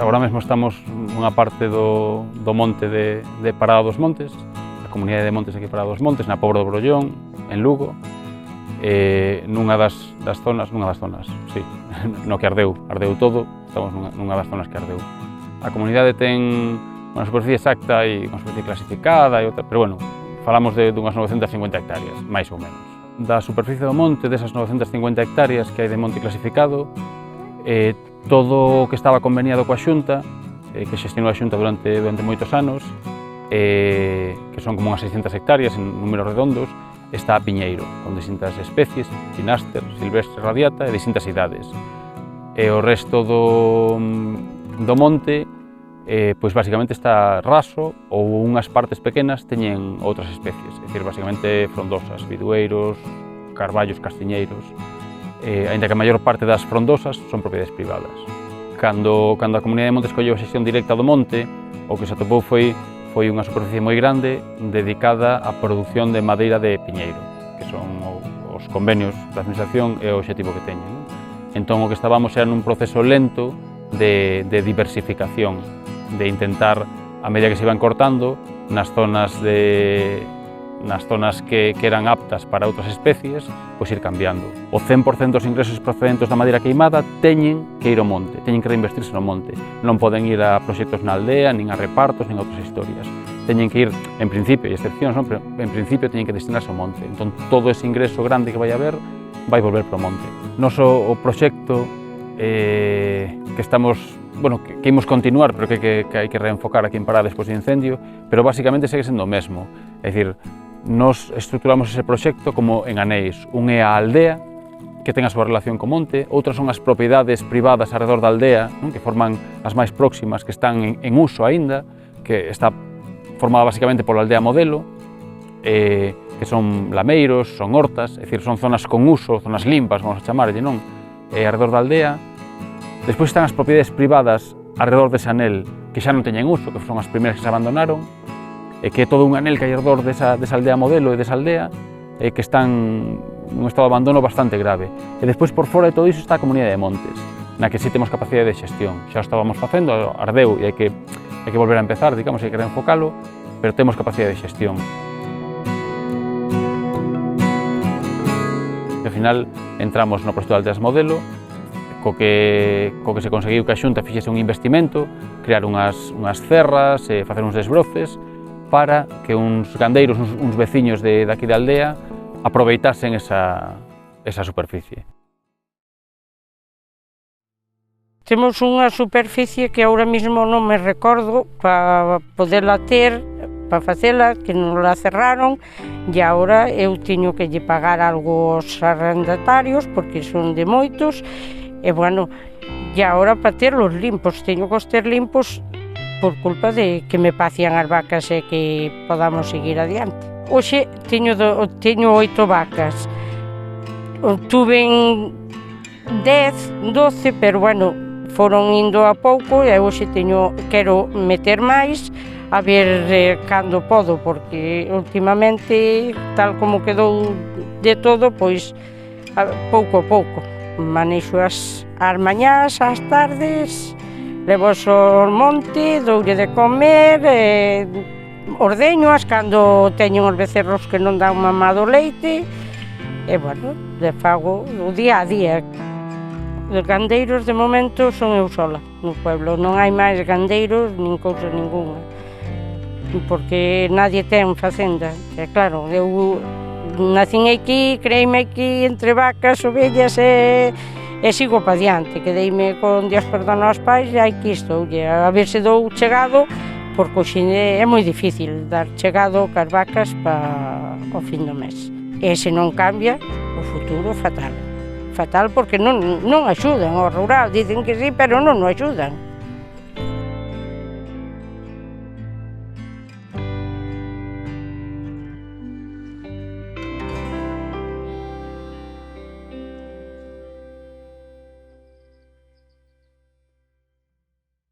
agora mesmo estamos nunha parte do monte de Parada dos Montes, a comunidade de montes aquí Parada dos Montes, na Pobra do Brollón, en Lugo, nunha das zonas, sí, no que ardeu todo, estamos nunha das zonas que ardeu. A comunidade ten unha superficie exacta e unha superficie clasificada, pero bueno, falamos de unhas 950 hectáreas, máis ou menos. Da superficie do monte, desas 950 hectáreas que hai de monte clasificado, todo o que estaba conveniado coa Xunta, que xestionou a Xunta durante moitos anos, que son como unhas 600 hectáreas en números redondos, está a piñeiro, con distintas especies, Pinaster, Silvestre, Radiata, e distintas idades. E o resto do monte, pois basicamente está raso ou unhas partes pequenas teñen outras especies, é dicir, basicamente frondosas, bidueiros, carballos, castiñeiros, aínda que a maior parte das frondosas son propiedades privadas. Cando a comunidade de montes colleu a xestión directa do monte, o que se atopou foi unha superficie moi grande dedicada á produción de madeira de piñeiro, que son os convenios da administración e o obxectivo que teñen. Entón, o que estábamos era nun proceso lento de diversificación, de intentar, a medida que se iban cortando, nas zonas que eran aptas para outras especies, pois ir cambiando. O 100% dos ingresos procedentes da madeira queimada teñen que ir ao monte, teñen que reinvestirse no monte. Non poden ir a proxectos na aldea, nin a repartos, nin a outras historias. Teñen que ir, en principio, e excepcións, non? Pero en principio teñen que destinarse ao monte. Entón, todo ese ingreso grande que vai haber vai volver para o monte. O proxecto que estamos, bueno, que imos continuar, pero que hai que reenfocar aquí en Parada despois do incendio, pero basicamente segue sendo o mesmo. É dicir, nos estruturamos ese proxecto como en aneis. Un é a aldea, que ten a súa relación co monte, outras son as propiedades privadas alrededor da aldea, non? Que forman as máis próximas, que están en uso aínda, que está formada basicamente pola aldea modelo, que son lameiros, son hortas, é dicir, son zonas con uso, zonas limpas, vamos a chamarlle, non? Alrededor da aldea. Despois están as propiedades privadas alrededor dese anel que xa non teñen uso, que son as primeiras que se abandonaron, que é todo un anel que hai alrededor desa aldea modelo e desa aldea, que están nun estado de abandono bastante grave. E despois, por fora de todo iso, está a comunidade de montes, na que sí temos capacidade de xestión. Xa o estábamos facendo, ardeu, e hai que volver a empezar, digamos, hai que reenfocalo, pero temos capacidade de xestión. Ao final, entramos no proxecto de aldeas modelo, co que se conseguiu que a Xunta fixese un investimento, crear unhas cerras, facer uns desbroces, para que uns gandeiros, uns veciños de aquí da aldea, aproveitasen esa superficie. Temos unha superficie que ahora mesmo non me recordo para poderla ter, para facela, que non la cerraron, e agora eu teño que lle pagar algo aos arrendatarios, porque son de moitos, e bueno, e agora para terlos limpos, teño que os ter limpos por culpa de que me pacían as vacas e que podamos seguir adiante. Hoxe teño 8 vacas, tuven 10, 12, pero bueno, foron indo a pouco e hoxe quero meter máis, a ver cando podo, porque últimamente, tal como quedou de todo, pois pouco a pouco. Manexo as mañás, as tardes, levo ao monte, doulle de comer, ordeñoas cando teñen os becerros que non dan mamado leite, e, bueno, le fago o día a día. Os gandeiros, de momento, son eu sola no pueblo, non hai máis gandeiros nin cousa ninguna, porque nadie ten facenda. E claro, eu nacín aquí, creime aquí entre vacas, ovellas e sigo para diante, quedeime con Dios perdona aos pais e aquí estou, a ver se dou chegado, porque hoxe é moi difícil dar chegado cas vacas para o fin do mes. E se non cambia, o futuro fatal. Fatal porque non axudan ao rural, dicen que sí, pero non o axudan.